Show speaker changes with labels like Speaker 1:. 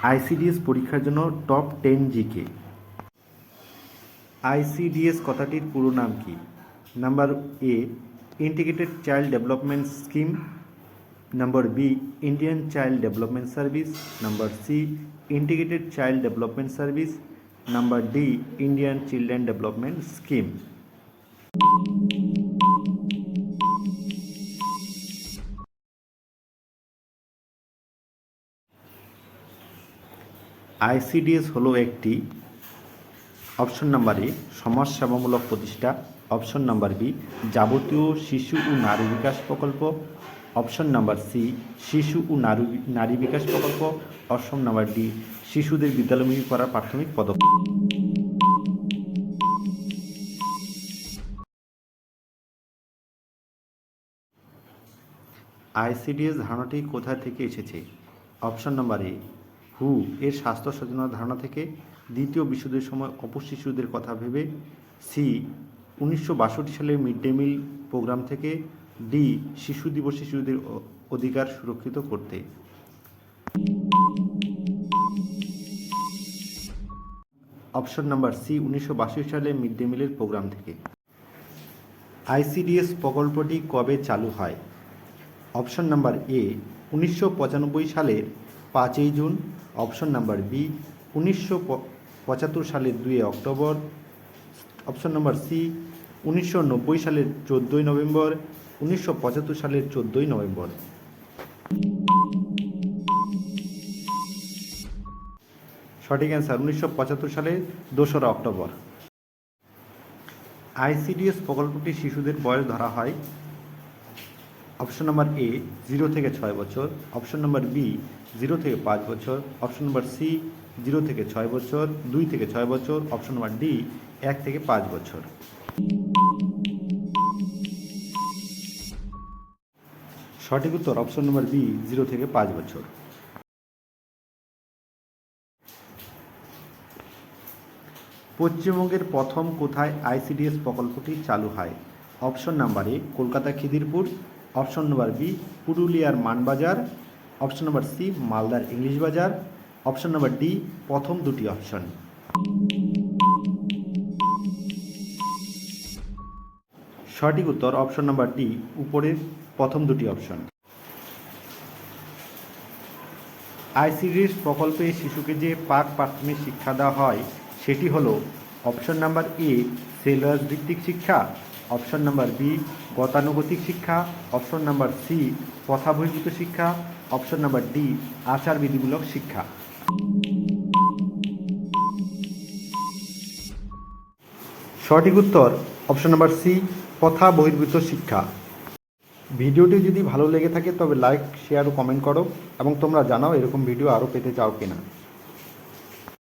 Speaker 1: ICDS পরীক্ষার জন্য top 10 GK. ICDS কথাটির পুরো নাম কি? Number A, integrated child development scheme. Number B, Indian child development service. Number C, integrated child development service. Number D, Indian children development scheme. ICDS হলো একটি option number এ সমাজসেবামূলক প্রতিষ্ঠা। Option number B, যাবতীয় শিশু ও নারী বিকাশ প্রকল্প। অপশন নাম্বার সি, শিশু ও নারী বিকাশ প্রকল্প। অপশন নাম্বার ডি, শিশুদের বিদ্যালয়মুখী করার প্রাথমিক পদক্ষেপ। আইসিডিএস ধারণাটি কোথা থেকে এসেছে? অপশন নাম্বার এ, হু এর স্বাস্থ্য সচেতনতার ধারণা থেকে। দ্বিতীয় বিশ্বযুদ্ধের সময় অপশিশুদের কথা ভেবে। সি, 1962 সালে মিড ডে মিল প্রোগ্রাম থেকে। ডি, শিশু দিবস শিশুদের অধিকার সুরক্ষিত করতে। অপশন নাম্বার সি, 1962 সালে মিড ডে মিলের প্রোগ্রাম থেকে। আইসিডিএস প্রকল্পটি কবে চালু হয়? অপশন নাম্বার এ, 1995 সালের 5ই জুন। অপশন নাম্বার বি, 1975 সালের 2 অক্টোবর। অপশন নাম্বার সি, 1990 সালের 14ই নভেম্বর। 1975 সালের 14ই নভেম্বর। সঠিক অ্যান্সার 1975 সালের 2রা অক্টোবর। আইসিডিএস প্রকল্পটি শিশুদের বয়স ধরা হয়। অপশন নাম্বার এ, 0 থেকে 6 বছর। অপশন নাম্বার বি, 0 থেকে 5 বছর। অপশন নাম্বার সি, 0 থেকে 6 বছর, 2 থেকে 6 বছর। অপশন নাম্বার ডি, 1 থেকে 5 বছর। সঠিক উত্তর অপশন নাম্বার বি, 0 থেকে 5 বছর। পশ্চিমবঙ্গের প্রথম কোথায় আইসিডিএস প্রকল্পটি চালু হয়? Option number A, Kolkata Khidirpur. Option number B, পুরুলিয়ার মানবাজার। অপশন নাম্বার সি, মালদার English Bazar. Option number D, প্রথম দুটি অপশন। সঠিক উত্তর অপশন নাম্বার ডি, উপরের প্রথম দুটি অপশন। আইসিডিএস প্রকল্পে শিশুকে যে প্রাথমিক শিক্ষা দেওয়া হয় সেটি হলো অপশন নাম্বার এ, সিলেবাস ভিত্তিক শিক্ষা। অপশন নাম্বার বি, গতানুগতিক শিক্ষা। অপশন নাম্বার সি, প্রথা বহির্ভূত শিক্ষা। অপশন নাম্বার ডি, আচার বিধিমূলক শিক্ষা। সঠিক উত্তর অপশন নাম্বার সি, প্রথা বহির্ভূত শিক্ষা। ভিডিওটি যদি ভালো লেগে থাকে তবে লাইক, শেয়ার ও কমেন্ট করো এবং তোমরা জানাও এরকম ভিডিও আরও পেতে চাও কিনা।